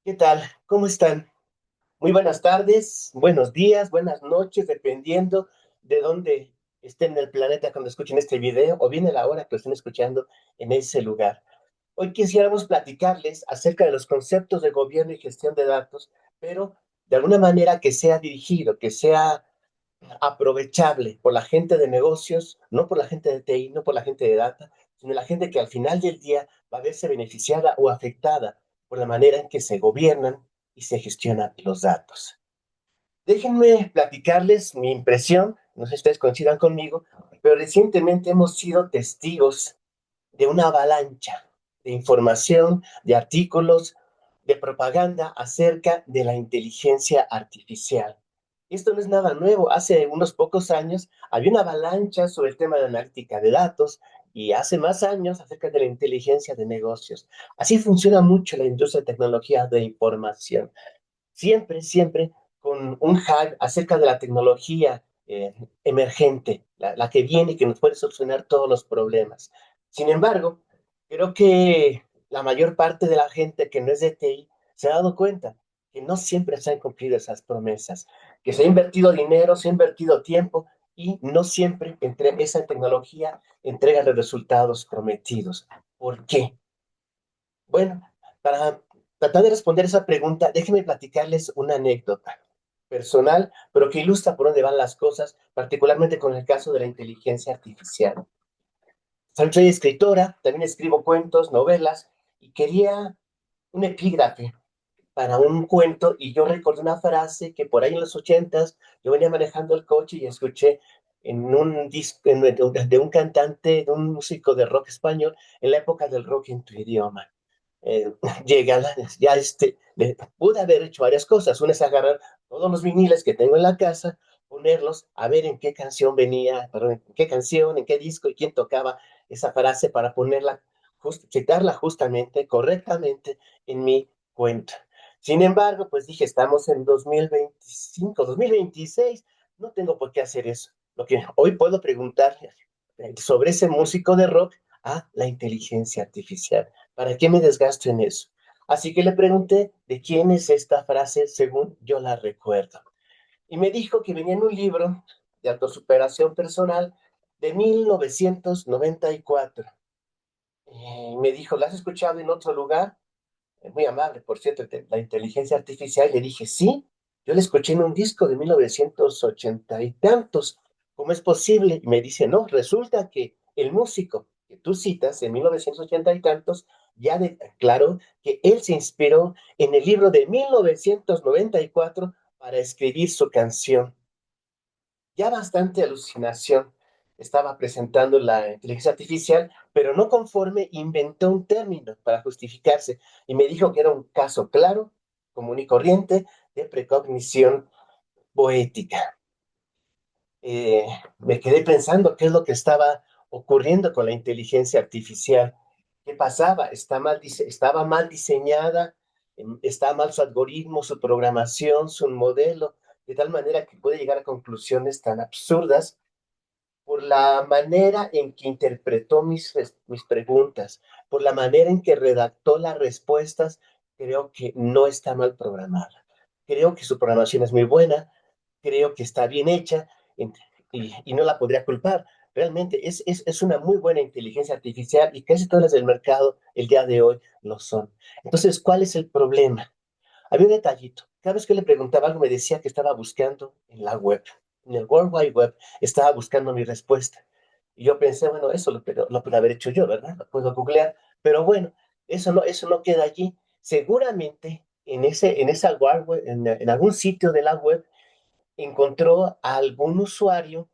¿Qué tal? ¿Cómo están? Muy buenas tardes, buenos días, buenas noches, dependiendo de dónde estén en el planeta cuando escuchen este video o bien a la hora que lo estén escuchando en ese lugar. Hoy quisiéramos platicarles acerca de los conceptos de gobierno y gestión de datos, pero de alguna manera que sea dirigido, que sea aprovechable por la gente de negocios, no por la gente de TI, no por la gente de data, sino la gente que al final del día va a verse beneficiada o afectada por la manera en que se gobiernan y se gestionan los datos. Déjenme platicarles mi impresión, no sé si ustedes coincidan conmigo, pero recientemente hemos sido testigos de una avalancha de información, de artículos, de propaganda acerca de la inteligencia artificial. Esto no es nada nuevo. Hace unos pocos años había una avalancha sobre el tema de analítica de datos y hace más años acerca de la inteligencia de negocios. Así funciona mucho la industria de tecnología de información. Siempre con un hype acerca de la tecnología emergente, la que viene y que nos puede solucionar todos los problemas. Sin embargo, creo que la mayor parte de la gente que no es de TI se ha dado cuenta que no siempre se han cumplido esas promesas, que se ha invertido dinero, se ha invertido tiempo y no siempre entre esa tecnología entrega los resultados prometidos. ¿Por qué? Bueno, para tratar de responder esa pregunta, déjenme platicarles una anécdota personal, pero que ilustra por dónde van las cosas, particularmente con el caso de la inteligencia artificial. Soy escritora, también escribo cuentos, novelas, y quería un epígrafe para un cuento, y yo recordé una frase que por ahí en los ochentas yo venía manejando el coche y escuché en un disco de un cantante, de un músico de rock español, en la época del rock en tu idioma. eh, Llega, ya pude haber hecho varias cosas. Una es agarrar todos los viniles que tengo en la casa, ponerlos, a ver en qué canción venía, perdón, en qué canción, en qué disco y quién tocaba esa frase para ponerla, citarla justamente, correctamente en mi cuenta. Sin embargo, pues dije, estamos en 2025, 2026, no tengo por qué hacer eso. Lo que hoy puedo preguntar sobre ese músico de rock a la inteligencia artificial. ¿Para qué me desgasto en eso? Así que le pregunté de quién es esta frase según yo la recuerdo. Y me dijo que venía en un libro de autosuperación personal de 1994. Y me dijo, ¿la has escuchado en otro lugar? Muy amable, por cierto, la inteligencia artificial. Le dije, sí, yo la escuché en un disco de 1980 y tantos. ¿Cómo es posible? Y me dice, no, resulta que el músico que tú citas en 1980 y tantos ya declaró que él se inspiró en el libro de 1994 para escribir su canción. Ya bastante alucinación estaba presentando la inteligencia artificial, pero no conforme inventó un término para justificarse y me dijo que era un caso claro, común y corriente de precognición poética. Eh, Me quedé pensando qué es lo que estaba ocurriendo con la inteligencia artificial. ¿Qué pasaba? Estaba mal diseñada, está mal su algoritmo, su programación, su modelo, de tal manera que puede llegar a conclusiones tan absurdas por la manera en que interpretó mis preguntas, por la manera en que redactó las respuestas. Creo que no está mal programada. Creo que su programación es muy buena, creo que está bien hecha y no la podría culpar. Realmente es una muy buena inteligencia artificial y casi todas las del mercado el día de hoy lo son. Entonces, ¿cuál es el problema? Había un detallito. Cada vez que le preguntaba algo me decía que estaba buscando en la web, en el World Wide Web, estaba buscando mi respuesta. Y yo pensé, bueno, eso lo puedo haber hecho yo, ¿verdad? Lo puedo googlear. Pero bueno, eso no queda allí. Seguramente en esa web, en algún sitio de la web, encontró a algún usuario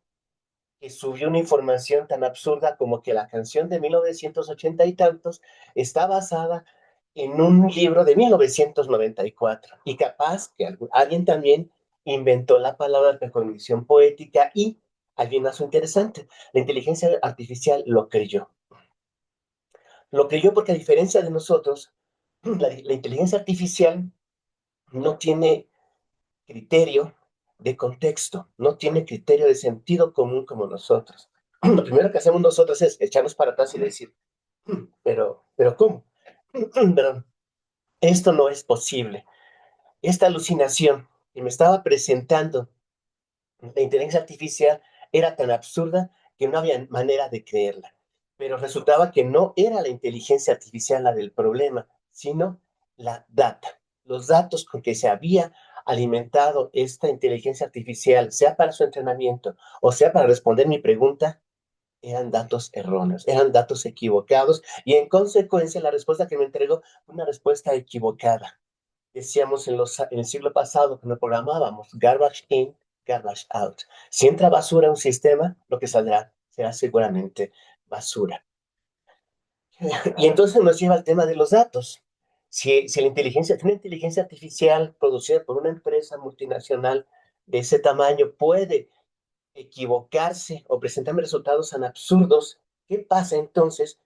que subió una información tan absurda como que la canción de 1980 y tantos está basada en un libro de 1994 y capaz que alguien también inventó la palabra precognición poética y alguien más interesante, la inteligencia artificial lo creyó. Lo creyó porque a diferencia de nosotros, la inteligencia artificial no tiene criterio de contexto, no tiene criterio de sentido común como nosotros. Lo primero que hacemos nosotros es echarnos para atrás y decir, pero ¿cómo? Perdón. esto no es posible. Esta alucinación que me estaba presentando la inteligencia artificial era tan absurda que no había manera de creerla. Pero resultaba que no era la inteligencia artificial la del problema, sino la data, los datos con que se había alimentado esta inteligencia artificial, sea para su entrenamiento o sea para responder mi pregunta, eran datos erróneos, eran datos equivocados y en consecuencia la respuesta que me entregó fue una respuesta equivocada. Decíamos en el siglo pasado cuando programábamos garbage in, garbage out. Si entra basura a un sistema, lo que saldrá será seguramente basura. Y entonces nos lleva al tema de los datos. Si una inteligencia artificial producida por una empresa multinacional de ese tamaño puede equivocarse o presentarme resultados tan absurdos, ¿qué pasa entonces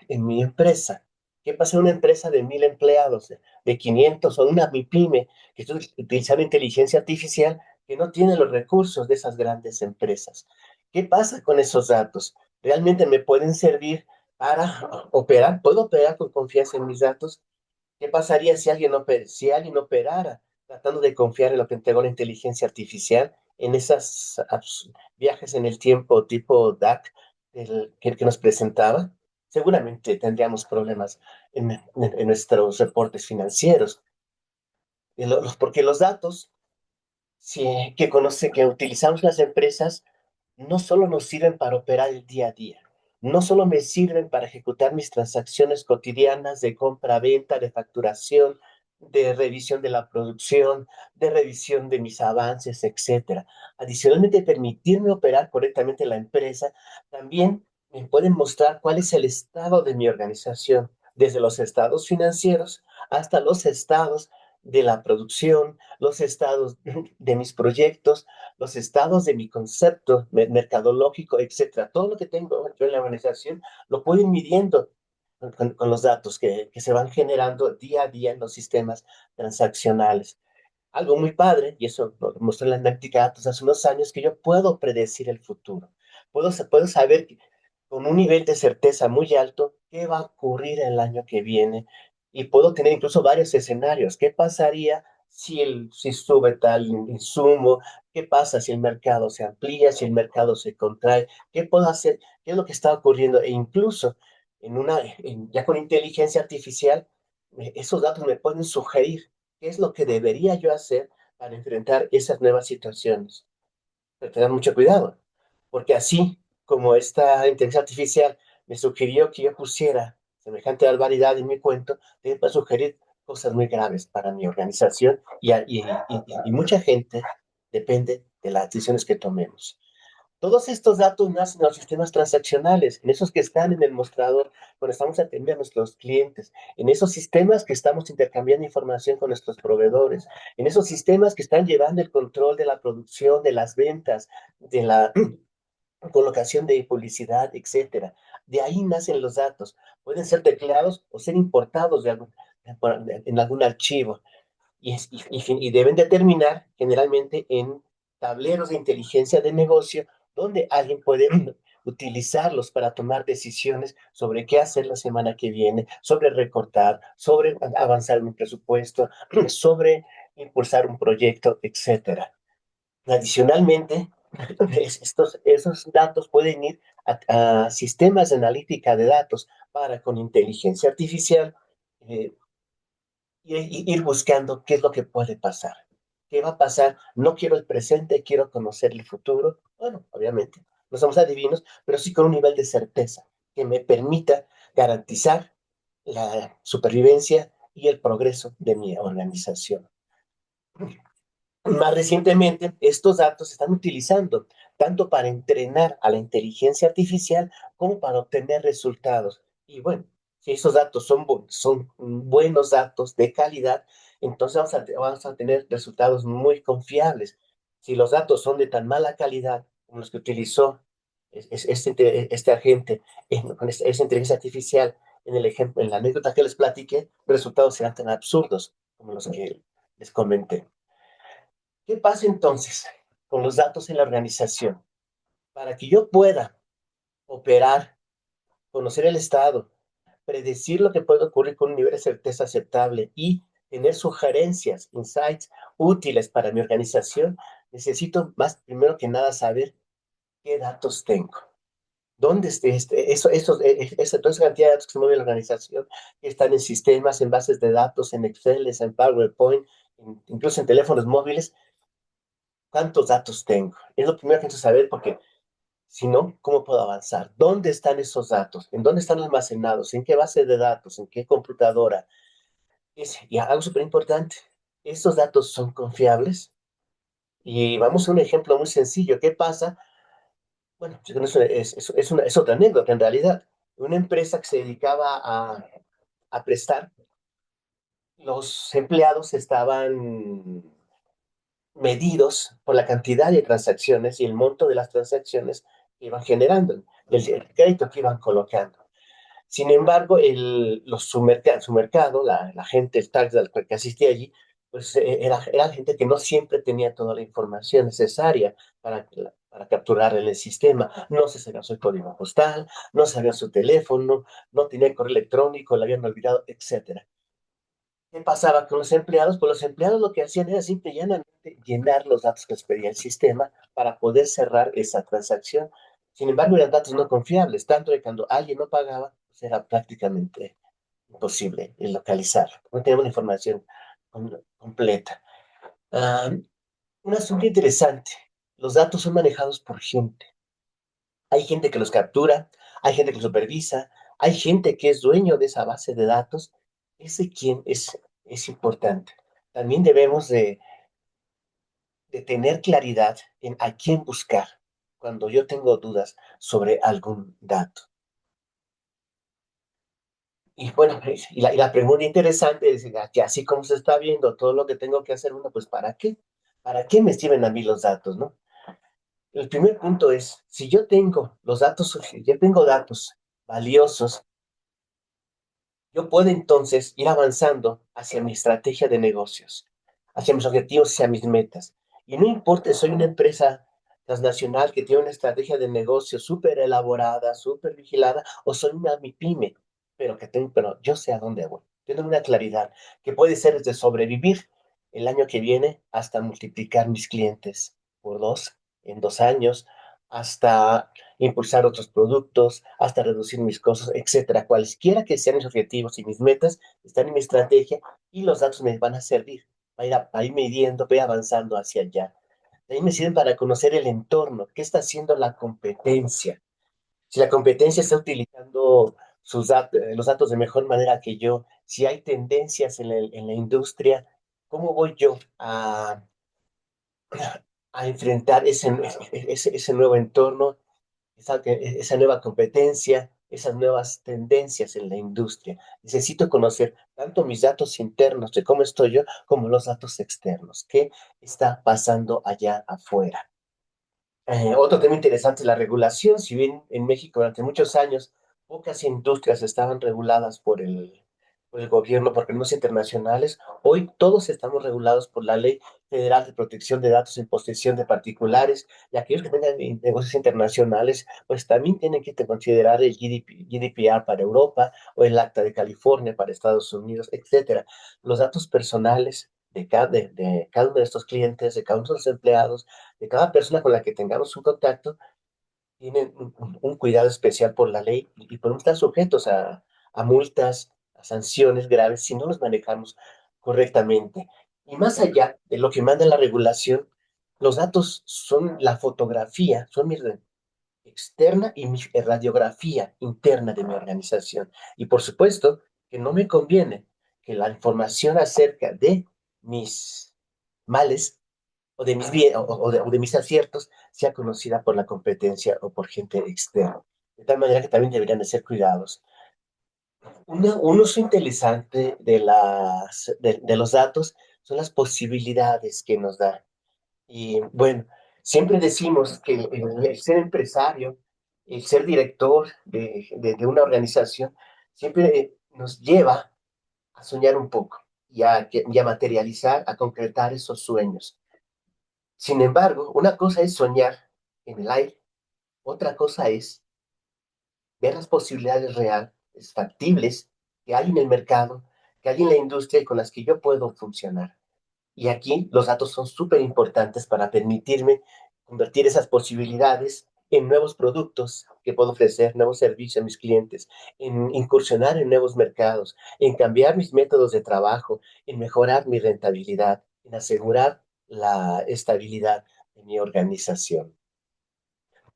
en mi empresa? ¿Qué pasa en una empresa de 1,000 empleados, de 500 o una MIPYME que está utilizando inteligencia artificial que no tiene los recursos de esas grandes empresas? ¿Qué pasa con esos datos? ¿Realmente me pueden servir para operar? ¿Puedo operar con confianza en mis datos? ¿Qué pasaría si alguien operara tratando de confiar en lo que entregó la inteligencia artificial en esos viajes en el tiempo tipo DAC que nos presentaba? Seguramente tendríamos problemas en nuestros reportes financieros, porque los datos que utilizamos las empresas no solo nos sirven para operar el día a día, no solo me sirven para ejecutar mis transacciones cotidianas de compra-venta, de facturación, de revisión de la producción, de revisión de mis avances, etcétera. Adicionalmente, permitirme operar correctamente la empresa también me pueden mostrar cuál es el estado de mi organización, desde los estados financieros hasta los estados de la producción, los estados de mis proyectos, los estados de mi concepto mercadológico, etcétera. Todo lo que tengo yo en la organización lo puedo ir midiendo con los datos que se van generando día a día en los sistemas transaccionales. Algo muy padre, y eso lo mostré en la analítica de datos hace unos años, que yo puedo predecir el futuro. Puedo saber con un nivel de certeza muy alto qué va a ocurrir el año que viene y puedo tener incluso varios escenarios. ¿Qué pasaría si sube tal insumo? ¿Qué pasa si el mercado se amplía, si el mercado se contrae? ¿Qué puedo hacer? ¿Qué es lo que está ocurriendo? E incluso ya con inteligencia artificial, esos datos me pueden sugerir qué es lo que debería yo hacer para enfrentar esas nuevas situaciones. Pero tener mucho cuidado, porque así como esta inteligencia artificial me sugirió que yo pusiera semejante barbaridad en mi cuento, te puede sugerir cosas muy graves para mi organización y mucha gente depende de las decisiones que tomemos. Todos estos datos nacen en los sistemas transaccionales, en esos que están en el mostrador cuando estamos atendiendo a nuestros clientes, en esos sistemas que estamos intercambiando información con nuestros proveedores, en esos sistemas que están llevando el control de la producción, de las ventas, de la colocación de publicidad, etcétera. De ahí nacen los datos. Pueden ser tecleados o ser importados en algún archivo y deben determinar generalmente en tableros de inteligencia de negocio donde alguien puede utilizarlos para tomar decisiones sobre qué hacer la semana que viene, sobre recortar, sobre avanzar un presupuesto, sobre impulsar un proyecto, etcétera. Adicionalmente, esos datos pueden ir a sistemas de analítica de datos para con inteligencia artificial eh, ir buscando qué es lo que puede pasar. ¿Qué va a pasar? No quiero el presente, quiero conocer el futuro. Bueno, obviamente, no somos adivinos, pero sí con un nivel de certeza que me permita garantizar la supervivencia y el progreso de mi organización. Más recientemente, estos datos se están utilizando tanto para entrenar a la inteligencia artificial como para obtener resultados. Y bueno, si esos datos son buenos datos de calidad, entonces vamos a tener resultados muy confiables. Si los datos son de tan mala calidad como los que utilizó este agente esa inteligencia artificial en el ejemplo, en la anécdota que les platiqué, los resultados serán tan absurdos como los que les comenté. ¿Qué pasa entonces con los datos en la organización? Para que yo pueda operar, conocer el estado, predecir lo que puede ocurrir con un nivel de certeza aceptable y tener sugerencias, insights útiles para mi organización, necesito más, primero que nada, saber qué datos tengo. ¿Dónde toda esa cantidad de datos que se mueve en la organización, que están en sistemas, en bases de datos, en Excel, en PowerPoint, incluso en teléfonos móviles? ¿Cuántos datos tengo? Es lo primero que necesito saber porque si no, ¿cómo puedo avanzar? ¿Dónde están esos datos? ¿En dónde están almacenados? ¿En qué base de datos? ¿En qué computadora? Y algo súper importante, ¿estos datos son confiables? Y vamos a un ejemplo muy sencillo. ¿Qué pasa? Bueno, es otra anécdota en realidad. Una empresa que se dedicaba a prestar, los empleados estaban medidos por la cantidad de transacciones y el monto de las transacciones que iban generando, el crédito que iban colocando. Sin embargo, su mercado, la gente, el target al que asistía allí, pues era gente que no siempre tenía toda la información necesaria para capturar en el sistema. No se sabía su código postal, no sabían su teléfono, no tenía correo electrónico, lo habían olvidado, etcétera. ¿Qué pasaba con los empleados? Pues los empleados lo que hacían era simple y llanamente llenar los datos que les pedía el sistema para poder cerrar esa transacción. Sin embargo, eran datos no confiables, tanto que cuando alguien no pagaba, pues era prácticamente imposible localizar. No teníamos la información completa. Ah, un asunto interesante. Los datos son manejados por gente. Hay gente que los captura, hay gente que los supervisa, hay gente que es dueño de esa base de datos. Ese quién es importante. También debemos de tener claridad en a quién buscar cuando yo tengo dudas sobre algún dato. Y bueno, y la pregunta interesante es, que así como se está viendo todo lo que tengo que hacer, bueno, pues ¿para qué? ¿Para qué me sirven a mí los datos, no? El primer punto es, si yo tengo los datos, si yo tengo datos valiosos, yo puedo entonces ir avanzando hacia mi estrategia de negocios, hacia mis objetivos, hacia mis metas. Y no importa, soy una empresa transnacional que tiene una estrategia de negocio súper elaborada, súper vigilada, o soy una MIPYME, pero yo sé a dónde voy. Tengo una claridad que puede ser desde sobrevivir el año que viene hasta multiplicar mis clientes por dos en 2 años, hasta impulsar otros productos, hasta reducir mis costos, etcétera. Cualesquiera que sean mis objetivos y mis metas, están en mi estrategia y los datos me van a servir para ir midiendo, para ir avanzando hacia allá. También me sirven para conocer el entorno, qué está haciendo la competencia. Si la competencia está utilizando los datos de mejor manera que yo, si hay tendencias en la industria, ¿cómo voy yo a enfrentar ese nuevo entorno, esa nueva competencia, esas nuevas tendencias en la industria? Necesito conocer tanto mis datos internos de cómo estoy yo, como los datos externos. ¿Qué está pasando allá afuera? Otro tema interesante es la regulación. Si bien en México durante muchos años pocas industrias estaban reguladas por el gobierno, por organismos internacionales, hoy todos estamos regulados por la Ley Federal de Protección de Datos en Posesión de Particulares, y aquellos que tengan negocios internacionales, pues también tienen que considerar el GDPR para Europa o el Acta de California para Estados Unidos, etcétera. Los datos personales de cada uno de estos clientes, de cada uno de los empleados, de cada persona con la que tengamos un contacto, tienen un cuidado especial por la ley y podemos estar sujetos a multas, a sanciones graves si no los manejamos correctamente. Y más allá de lo que manda la regulación, los datos son la fotografía, son mi externa y mi radiografía interna de mi organización. Y por supuesto que no me conviene que la información acerca de mis males o de mis bien, o de mis aciertos sea conocida por la competencia o por gente externa. De tal manera que también deberían de ser cuidados. Un uso interesante de los datos son las posibilidades que nos da. Y bueno, siempre decimos que el ser empresario, el ser director de una organización, siempre nos lleva a soñar un poco y a materializar, a concretar esos sueños. Sin embargo, una cosa es soñar en el aire, otra cosa es ver las posibilidades reales factibles que hay en el mercado, que hay en la industria y con las que yo puedo funcionar. Y aquí los datos son súper importantes para permitirme convertir esas posibilidades en nuevos productos que puedo ofrecer, nuevos servicios a mis clientes, en incursionar en nuevos mercados, en cambiar mis métodos de trabajo, en mejorar mi rentabilidad, en asegurar la estabilidad de mi organización.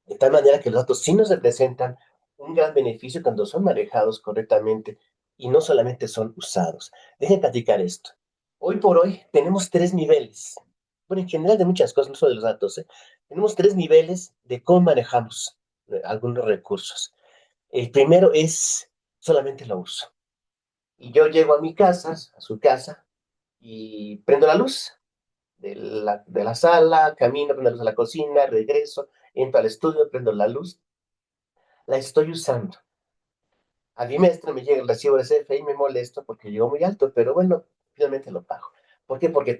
De tal manera que los datos sí nos representan un gran beneficio cuando son manejados correctamente y no solamente son usados. Dejen platicar esto. Hoy por hoy tenemos tres niveles. Bueno, en general de muchas cosas, no solo de los datos, ¿eh? Tenemos tres niveles de cómo manejamos algunos recursos. El primero es solamente lo uso. Y yo llego a mi casa, a su casa, y prendo la luz de la sala, camino, prendo la luz a la cocina, regreso, entro al estudio, prendo la luz, la estoy usando. Al bimestre me llega el recibo de CFE y me molesto porque llegó muy alto, pero bueno, finalmente lo pago. ¿Por qué? Porque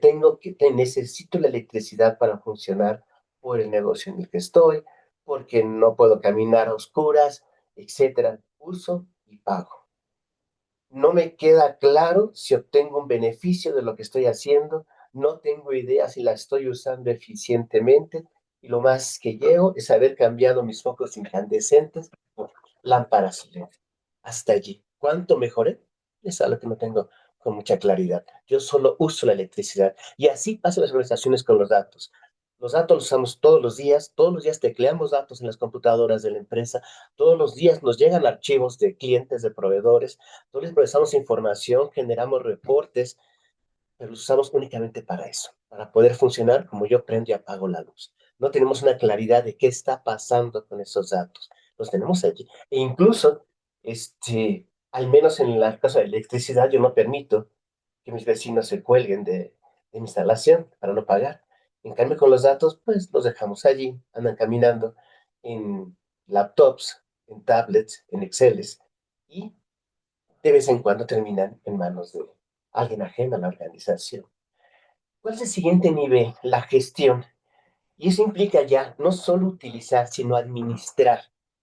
necesito la electricidad para funcionar por el negocio en el que estoy, porque no puedo caminar a oscuras, etcétera. Uso y pago. No me queda claro si obtengo un beneficio de lo que estoy haciendo, no tengo idea si la estoy usando eficientemente y lo más que llego es haber cambiado mis focos incandescentes por lámparas LED. Hasta allí. ¿Cuánto mejoré? Es algo que no tengo con mucha claridad. Yo solo uso la electricidad y así pasan las organizaciones con los datos. Los datos los usamos todos los días tecleamos datos en las computadoras de la empresa, todos los días nos llegan archivos de clientes, de proveedores, todos les procesamos información, generamos reportes, pero los usamos únicamente para eso, para poder funcionar como yo prendo y apago la luz. No tenemos una claridad de qué está pasando con esos datos. Los tenemos allí. E incluso, al menos en la casa de electricidad, yo no permito que mis vecinos se cuelguen de mi instalación para no pagar. En cambio, con los datos, pues los dejamos allí, andan caminando en laptops, en tablets, en Exceles, y de vez en cuando terminan en manos de alguien ajeno a la organización. ¿Cuál es el siguiente nivel? La gestión. Y eso implica ya no solo utilizar, sino administrar.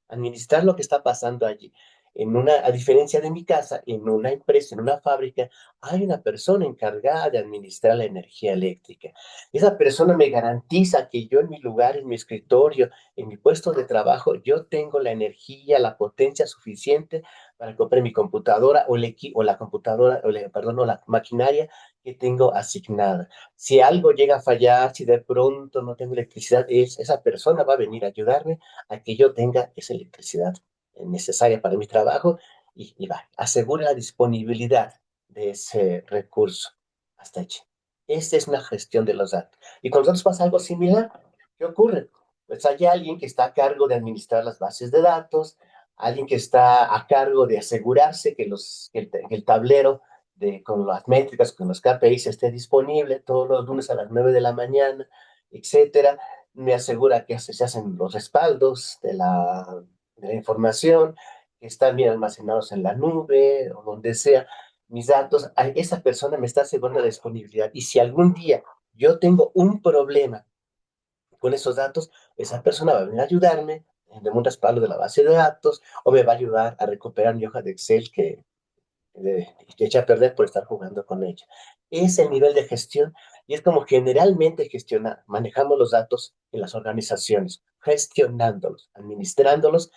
Administrar lo que está pasando allí. A diferencia de mi casa, en una empresa, en una fábrica, hay una persona encargada de administrar la energía eléctrica. Esa persona me garantiza que yo en mi lugar, en mi escritorio, en mi puesto de trabajo, yo tengo la energía, la potencia suficiente para comprar mi computadora o la computadora, perdón, o la maquinaria que tengo asignada. Si algo llega a fallar, si de pronto no tengo electricidad, esa persona va a venir a ayudarme a que yo tenga esa electricidad necesaria para mi trabajo y va, asegura la disponibilidad de ese recurso. Hasta allí. Esta es una gestión de los datos. Y con nosotros pasa algo similar. ¿Qué ocurre? Pues hay alguien que está a cargo de administrar las bases de datos, alguien que está a cargo de asegurarse que el tablero con las métricas, con los KPIs esté disponible todos los lunes a las 9 de la mañana, etcétera. Me asegura que se hacen los respaldos de la información, que están bien almacenados en la nube o donde sea mis datos. Esa persona me está asegurando la disponibilidad. Y si algún día yo tengo un problema con esos datos, esa persona va a venir a ayudarme de un respaldo de la base de datos o me va a ayudar a recuperar mi hoja de Excel que echa a perder por estar jugando con ella. Es el nivel de gestión y es como generalmente manejamos los datos en las organizaciones, gestionándolos, administrándolos,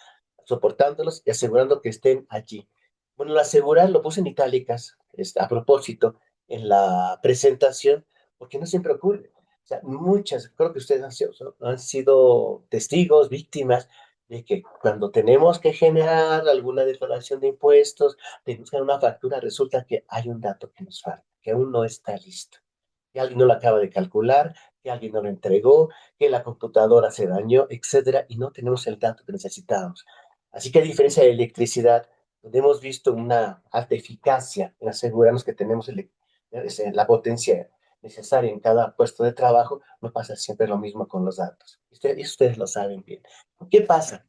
soportándolos y asegurando que estén allí. Bueno, lo asegurar lo puse en itálicas a propósito en la presentación, porque no siempre ocurre. O sea, creo que ustedes han sido testigos, víctimas de que cuando tenemos que generar alguna declaración de impuestos, de buscar una factura, resulta que hay un dato que nos falta, que aún no está listo, que alguien no lo acaba de calcular, que alguien no lo entregó, que la computadora se dañó, etcétera, y no tenemos el dato que necesitábamos. Así que a diferencia de electricidad, donde hemos visto una alta eficacia en asegurarnos que tenemos la potencia necesaria en cada puesto de trabajo, no pasa siempre lo mismo con los datos. Ustedes lo saben bien. ¿Qué pasa?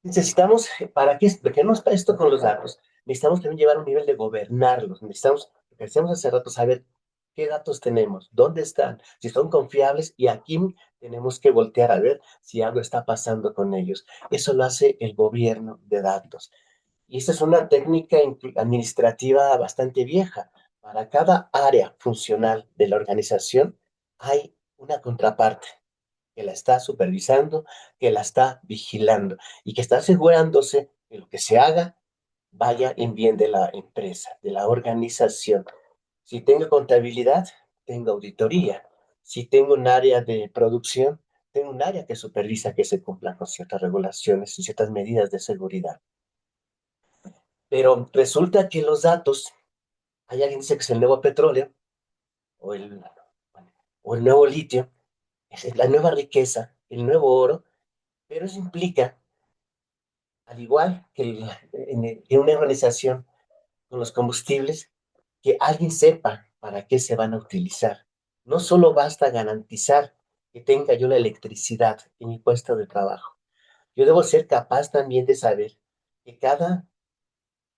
Necesitamos, ¿de qué nos pasa esto con los datos? Necesitamos también llevar un nivel de gobernarlos. Necesitamos, lo que decíamos hace rato, saber qué datos tenemos, dónde están, si son confiables y aquí tenemos que voltear a ver si algo está pasando con ellos. Eso lo hace el gobierno de datos. Y esta es una técnica administrativa bastante vieja. Para cada área funcional de la organización hay una contraparte que la está supervisando, que la está vigilando y que está asegurándose que lo que se haga vaya en bien de la empresa, de la organización. Si tengo contabilidad, tengo auditoría. Si tengo un área de producción, tengo un área que supervisa que se cumplan con ciertas regulaciones y ciertas medidas de seguridad. Pero resulta que los datos, hay alguien que dice que es el nuevo petróleo o o el nuevo litio, es la nueva riqueza, el nuevo oro, pero eso implica, al igual que en una organización con los combustibles, que alguien sepa para qué se van a utilizar. No solo basta garantizar que tenga yo la electricidad en mi puesto de trabajo. Yo debo ser capaz también de saber que cada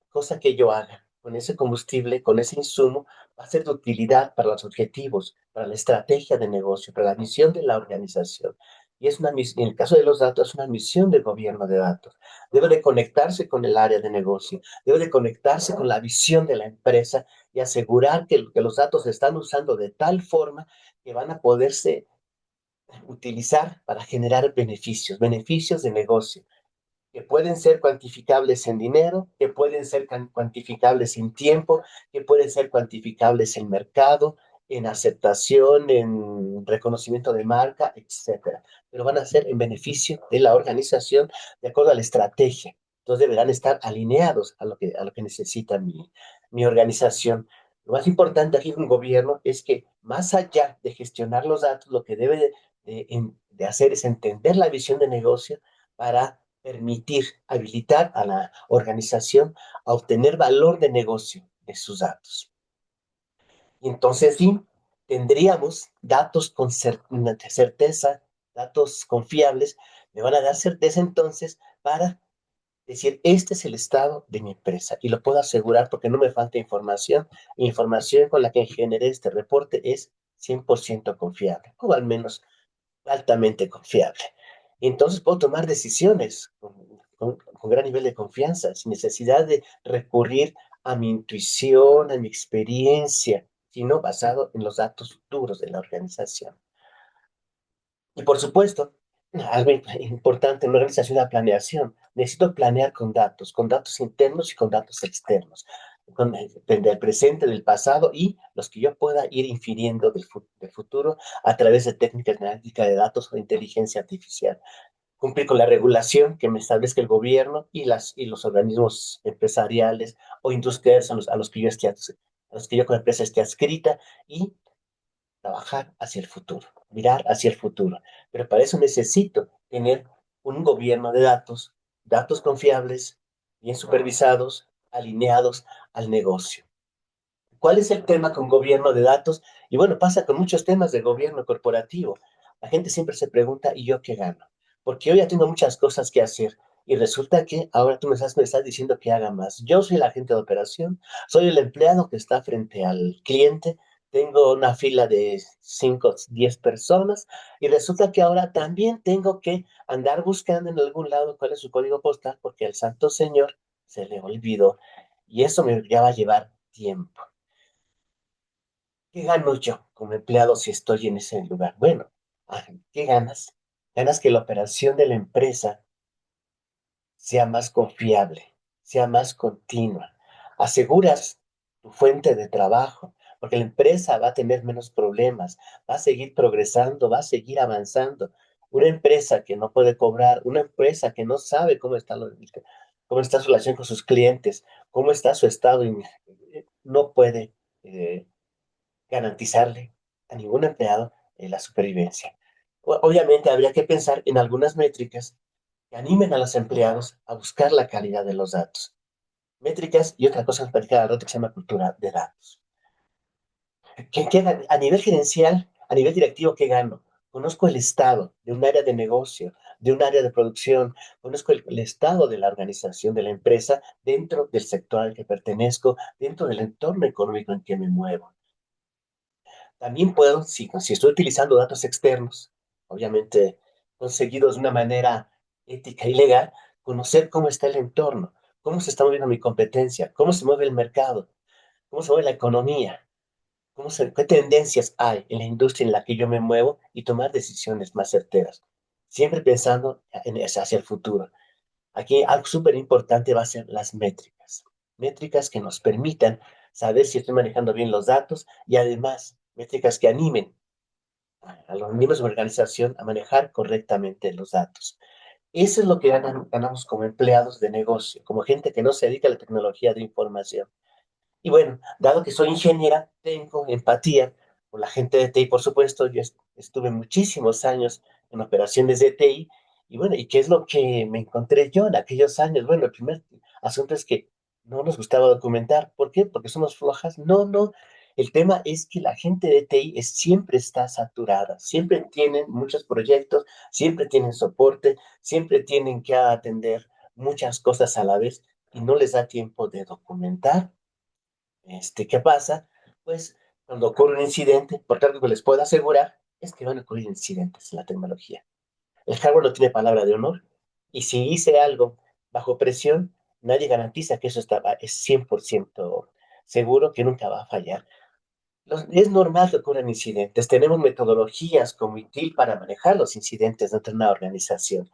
cosa que yo haga con ese combustible, con ese insumo, va a ser de utilidad para los objetivos, para la estrategia de negocio, para la misión de la organización. Y es una misión, en el caso de los datos, es una misión de gobierno de datos. Debe de conectarse con el área de negocio, debe de conectarse con la visión de la empresa y asegurar que los datos se están usando de tal forma que van a poderse utilizar para generar beneficios, beneficios de negocio que pueden ser cuantificables en dinero, que pueden ser cuantificables en tiempo, que pueden ser cuantificables en mercado, en aceptación, en reconocimiento de marca, etcétera. Pero van a ser en beneficio de la organización de acuerdo a la estrategia. Entonces deberán estar alineados a lo que necesita mi organización. Lo más importante aquí en un gobierno es que más allá de gestionar los datos, lo que debe de hacer es entender la visión de negocio para permitir, habilitar a la organización a obtener valor de negocio de sus datos. Y entonces sí, tendríamos datos con certeza, datos confiables, me van a dar certeza entonces para decir, este es el estado de mi empresa y lo puedo asegurar porque no me falta información. La información con la que generé este reporte es 100% confiable, o al menos altamente confiable. Y entonces puedo tomar decisiones con gran nivel de confianza, sin necesidad de recurrir a mi intuición, a mi experiencia, sino basado en los datos duros de la organización. Y por supuesto, algo importante en una organización es la planeación. Necesito planear con datos internos y con datos externos, del presente, del pasado y los que yo pueda ir infiriendo del futuro a través de técnicas de analítica de datos o de inteligencia artificial. Cumplir con la regulación que me establezca el gobierno y los organismos empresariales o industriales a los que yo esté, a los que yo como empresa esté adscrita y trabajar hacia el futuro, mirar hacia el futuro. Pero para eso necesito tener un gobierno de datos, datos confiables, bien supervisados, alineados al negocio. ¿Cuál es el tema con gobierno de datos? Y bueno, pasa con muchos temas de gobierno corporativo. La gente siempre se pregunta, ¿y yo qué gano? Porque yo ya tengo muchas cosas que hacer y resulta que ahora tú me estás diciendo que haga más. Yo soy el agente de operación, soy el empleado que está frente al cliente, tengo una fila de 5, 10 personas y resulta que ahora también tengo que andar buscando en algún lado cuál es su código postal porque al santo señor se le olvidó y eso me ya va a llevar tiempo. ¿Qué gano yo como empleado si estoy en ese lugar? Bueno, ¿qué ganas? Ganas que la operación de la empresa sea más confiable, sea más continua. Aseguras tu fuente de trabajo, porque la empresa va a tener menos problemas, va a seguir progresando, va a seguir avanzando. Una empresa que no puede cobrar, una empresa que no sabe cómo está su relación con sus clientes, cómo está su estado, no puede garantizarle a ningún empleado la supervivencia. Obviamente habría que pensar en algunas métricas que animen a los empleados a buscar la calidad de los datos. Métricas y otra cosa que se llama cultura de datos. A nivel gerencial, a nivel directivo, ¿qué gano? Conozco el estado de un área de negocio, de un área de producción, conozco el estado de la organización de la empresa dentro del sector al que pertenezco, dentro del entorno económico en que me muevo. También puedo, si estoy utilizando datos externos, obviamente conseguidos de una manera ética y legal, conocer cómo está el entorno, cómo se está moviendo mi competencia, cómo se mueve el mercado, cómo se mueve la economía, qué tendencias hay en la industria en la que yo me muevo y tomar decisiones más certeras, siempre pensando hacia el futuro. Aquí algo súper importante va a ser las métricas. Métricas que nos permitan saber si estoy manejando bien los datos y además métricas que animen a los miembros de la organización a manejar correctamente los datos. Eso es lo que ganamos como empleados de negocio, como gente que no se dedica a la tecnología de información. Y bueno, dado que soy ingeniera, tengo empatía por la gente de TI, por supuesto. Yo estuve muchísimos años en operaciones de TI. Y bueno, ¿y qué es lo que me encontré yo en aquellos años? Bueno, el primer asunto es que no nos gustaba documentar. ¿Por qué? Porque somos flojas. No, no. El tema es que la gente de TI siempre está saturada, siempre tienen muchos proyectos, siempre tienen soporte, siempre tienen que atender muchas cosas a la vez y no les da tiempo de documentar. ¿Qué pasa? Pues cuando ocurre un incidente, porque algo que les puedo asegurar es que van a ocurrir incidentes en la tecnología. El hardware no tiene palabra de honor y si hice algo bajo presión, nadie garantiza que eso es 100% seguro que nunca va a fallar. Es normal que ocurran incidentes. Tenemos metodologías como ITIL para manejar los incidentes dentro de una organización.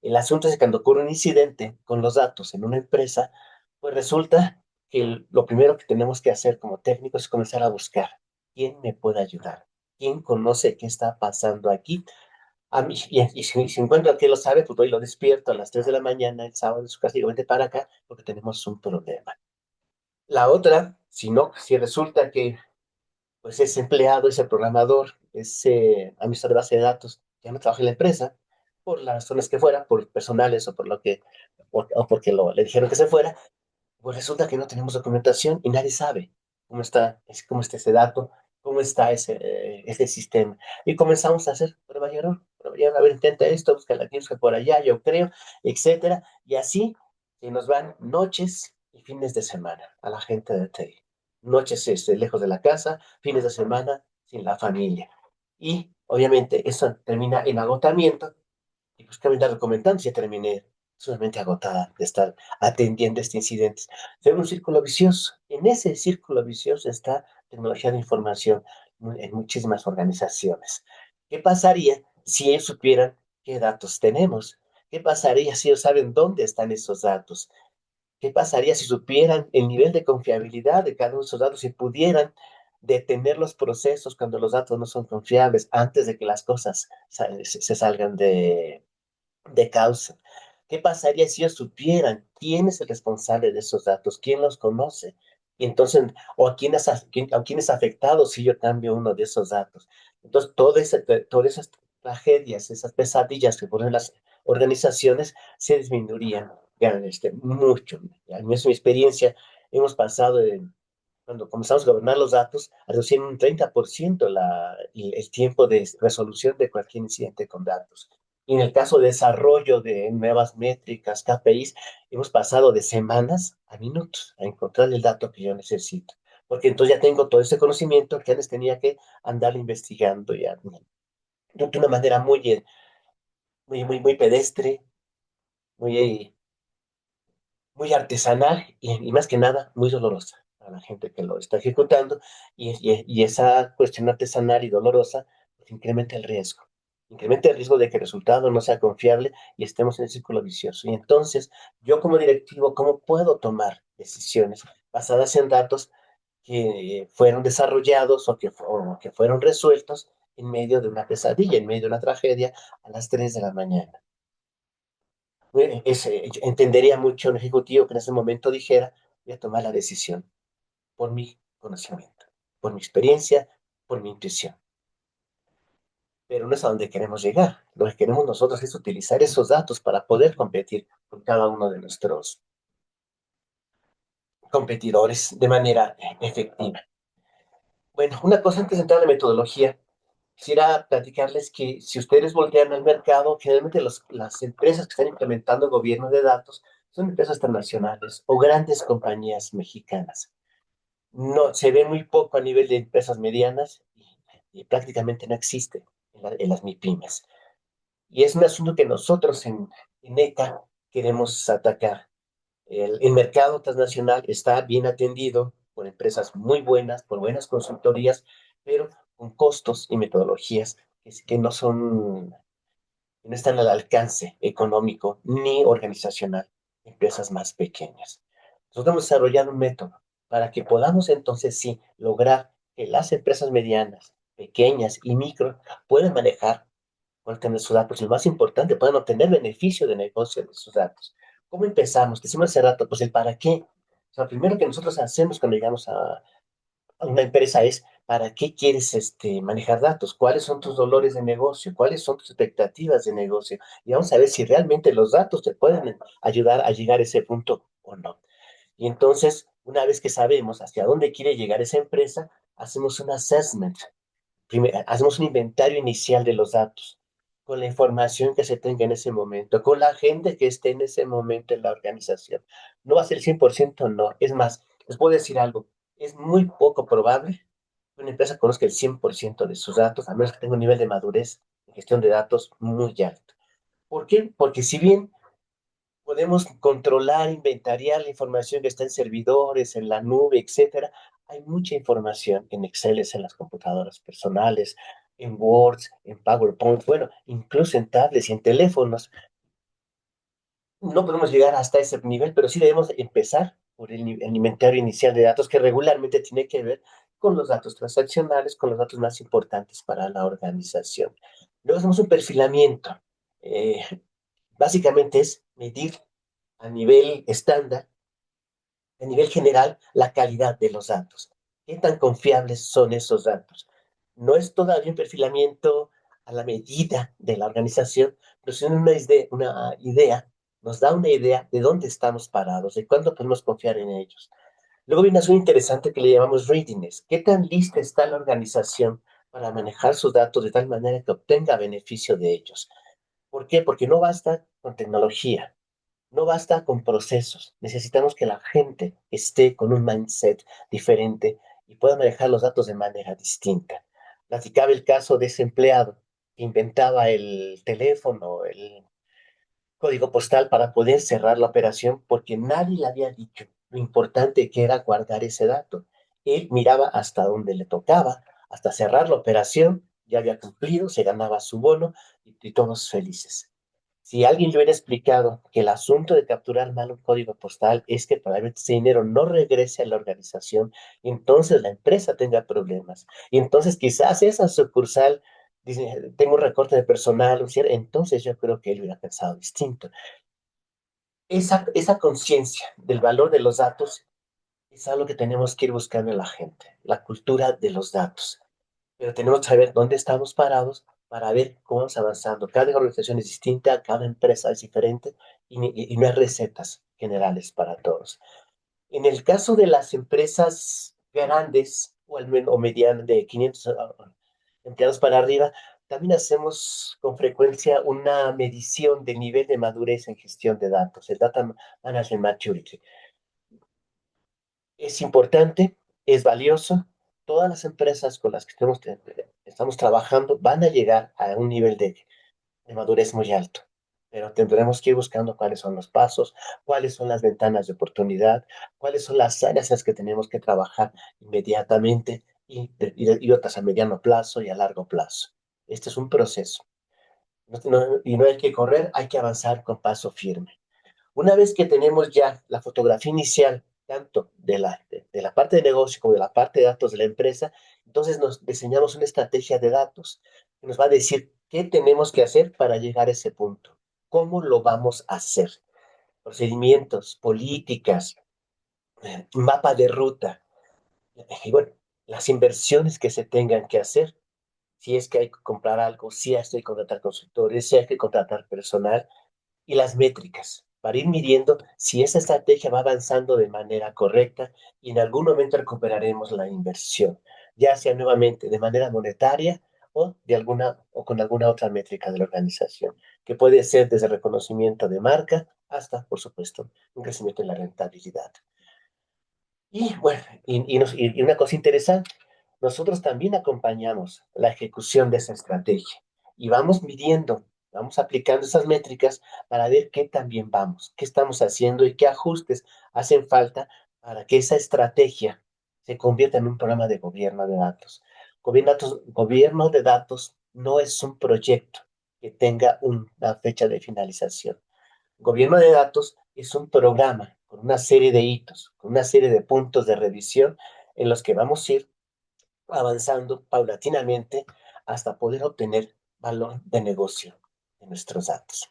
El asunto es que cuando ocurre un incidente con los datos en una empresa, pues resulta que lo primero que tenemos que hacer como técnicos es comenzar a buscar quién me puede ayudar, quién conoce qué está pasando aquí. A mí, y si encuentro que lo sabe, pues hoy lo despierto a las 3 de la mañana, el sábado en su casa y digo, vente para acá porque tenemos un problema. La otra, si no, si resulta que pues ese empleado, ese programador, ese administrador de base de datos, ya no trabaja en la empresa, por las razones que fuera, por personales o por lo que, o porque le dijeron que se fuera, pues resulta que no tenemos documentación y nadie sabe cómo está ese dato, cómo está ese sistema. Y comenzamos a hacer prueba y error, a ver, intenta esto, busca aquí, busca por allá, yo creo, etcétera. Y así se nos van noches y fines de semana a la gente de TI. Noches lejos de la casa, fines de semana sin la familia. Y obviamente eso termina en agotamiento y pues cabe andar comentando, ya terminé sumamente agotada de estar atendiendo este incidente. Se ve un círculo vicioso. En ese círculo vicioso está tecnología de información en muchísimas organizaciones. ¿Qué pasaría si ellos supieran qué datos tenemos? ¿Qué pasaría si ellos saben dónde están esos datos? ¿Qué pasaría si supieran el nivel de confiabilidad de cada uno de esos datos y pudieran detener los procesos cuando los datos no son confiables antes de que las cosas se salgan de causa? ¿Qué pasaría si ellos supieran quién es el responsable de esos datos? ¿Quién los conoce? Y entonces, o a quién es afectado si yo cambio uno de esos datos. Entonces, todas esas tragedias, esas pesadillas que ponen las organizaciones se disminuirían mucho. En mi experiencia, hemos pasado cuando comenzamos a gobernar los datos, a reducir en un 30% el tiempo de resolución de cualquier incidente con datos. Y en el caso de desarrollo de nuevas métricas, KPIs, hemos pasado de semanas a minutos a encontrar el dato que yo necesito. Porque entonces ya tengo todo ese conocimiento que antes tenía que andar investigando ya de una manera muy pedestre, muy muy artesanal y más que nada muy dolorosa a la gente que lo está ejecutando y esa cuestión artesanal y dolorosa pues, incrementa el riesgo de que el resultado no sea confiable y estemos en el círculo vicioso. Y entonces, yo como directivo, ¿cómo puedo tomar decisiones basadas en datos que fueron desarrollados o que fueron resueltos en medio de una pesadilla, en medio de una tragedia a las 3 de la mañana? Yo entendería mucho un ejecutivo que en ese momento dijera, voy a tomar la decisión por mi conocimiento, por mi experiencia, por mi intuición. Pero no es a donde queremos llegar. Lo que queremos nosotros es utilizar esos datos para poder competir con cada uno de nuestros competidores de manera efectiva. Bueno, una cosa antes de entrar a la metodología, quisiera platicarles que si ustedes voltean al mercado, generalmente las empresas que están implementando gobierno de datos son empresas transnacionales o grandes compañías mexicanas. No, se ve muy poco a nivel de empresas medianas y prácticamente no existe en las MIPIMES. Y es un asunto que nosotros en ECA queremos atacar. El mercado transnacional está bien atendido por empresas muy buenas, por buenas consultorías, pero con costos y metodologías que no están al alcance económico ni organizacional de empresas más pequeñas. Nosotros hemos desarrollado un método para que podamos entonces sí lograr que las empresas medianas, pequeñas y micro puedan manejar, puedan tener sus datos y lo más importante, puedan obtener beneficio de negocio de sus datos. ¿Cómo empezamos? Decimos hace rato, pues el para qué. O sea, lo primero que nosotros hacemos cuando llegamos a una empresa es, ¿para qué quieres manejar datos? ¿Cuáles son tus dolores de negocio? ¿Cuáles son tus expectativas de negocio? Y vamos a ver si realmente los datos te pueden ayudar a llegar a ese punto o no. Y entonces, una vez que sabemos hacia dónde quiere llegar esa empresa, hacemos un assessment. Hacemos un inventario inicial de los datos, con la información que se tenga en ese momento, con la gente que esté en ese momento en la organización. No va a ser 100%, no. Es más, les puedo decir algo, es muy poco probable que una empresa conozca el 100% de sus datos, a menos que tenga un nivel de madurez en gestión de datos muy alto. ¿Por qué? Porque si bien podemos controlar, inventariar la información que está en servidores, en la nube, etcétera. Hay mucha información en Excel, en las computadoras personales, en Word, en PowerPoint, bueno, incluso en tablets y en teléfonos. No podemos llegar hasta ese nivel, pero sí debemos empezar por el inventario inicial de datos que regularmente tiene que ver con los datos transaccionales, con los datos más importantes para la organización. Luego hacemos un perfilamiento. Eh, Básicamente es medir a nivel estándar, a nivel general, la calidad de los datos. ¿Qué tan confiables son esos datos? No es todavía un perfilamiento a la medida de la organización, pero sí una idea, nos da una idea de dónde estamos parados, de cuándo podemos confiar en ellos. Luego viene un interesante que le llamamos readiness. ¿Qué tan lista está la organización para manejar sus datos de tal manera que obtenga beneficio de ellos? ¿Por qué? Porque no basta con tecnología, no basta con procesos, necesitamos que la gente esté con un mindset diferente y pueda manejar los datos de manera distinta. Platicaba el caso de ese empleado que inventaba el teléfono, el código postal para poder cerrar la operación porque nadie le había dicho lo importante que era guardar ese dato. Él miraba hasta donde le tocaba, hasta cerrar la operación, ya había cumplido, se ganaba su bono y todos felices. Si alguien le hubiera explicado que el asunto de capturar mal un código postal es que probablemente ese dinero no regrese a la organización y entonces la empresa tenga problemas. Y entonces quizás esa sucursal dice, tengo un recorte de personal, entonces yo creo que él hubiera pensado distinto. Esa conciencia del valor de los datos es algo que tenemos que ir buscando en la gente, la cultura de los datos. Pero tenemos que saber dónde estamos parados para ver cómo vamos avanzando. Cada organización es distinta, cada empresa es diferente y no hay recetas generales para todos. En el caso de las empresas grandes o, al menos, o medianas de 500 empleados para arriba, también hacemos con frecuencia una medición del nivel de madurez en gestión de datos, el Data Management Maturity. Es importante, es valioso. Todas las empresas con las que estamos trabajando van a llegar a un nivel de madurez muy alto, pero tendremos que ir buscando cuáles son los pasos, cuáles son las ventanas de oportunidad, cuáles son las áreas en las que tenemos que trabajar inmediatamente y otras a mediano plazo y a largo plazo. Este es un proceso. Y no hay que correr, hay que avanzar con paso firme. Una vez que tenemos ya la fotografía inicial, tanto de la parte de negocio como de la parte de datos de la empresa, entonces nos diseñamos una estrategia de datos que nos va a decir qué tenemos que hacer para llegar a ese punto, cómo lo vamos a hacer, procedimientos, políticas, mapa de ruta, y bueno, las inversiones que se tengan que hacer, si es que hay que comprar algo, si hay que contratar consultores, si hay que contratar personal, y las métricas para ir midiendo si esa estrategia va avanzando de manera correcta y en algún momento recuperaremos la inversión, ya sea nuevamente de manera monetaria o con alguna otra métrica de la organización, que puede ser desde reconocimiento de marca hasta, por supuesto, un crecimiento en la rentabilidad. Y bueno, y una cosa interesante, nosotros también acompañamos la ejecución de esa estrategia y vamos midiendo. Vamos aplicando esas métricas para ver qué tan bien vamos, qué estamos haciendo y qué ajustes hacen falta para que esa estrategia se convierta en un programa de gobierno de datos. Gobierno de datos no es un proyecto que tenga una fecha de finalización. Gobierno de datos es un programa con una serie de hitos, con una serie de puntos de revisión en los que vamos a ir avanzando paulatinamente hasta poder obtener valor de negocio de nuestros datos.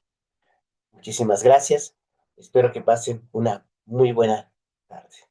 Muchísimas gracias. Espero que pasen una muy buena tarde.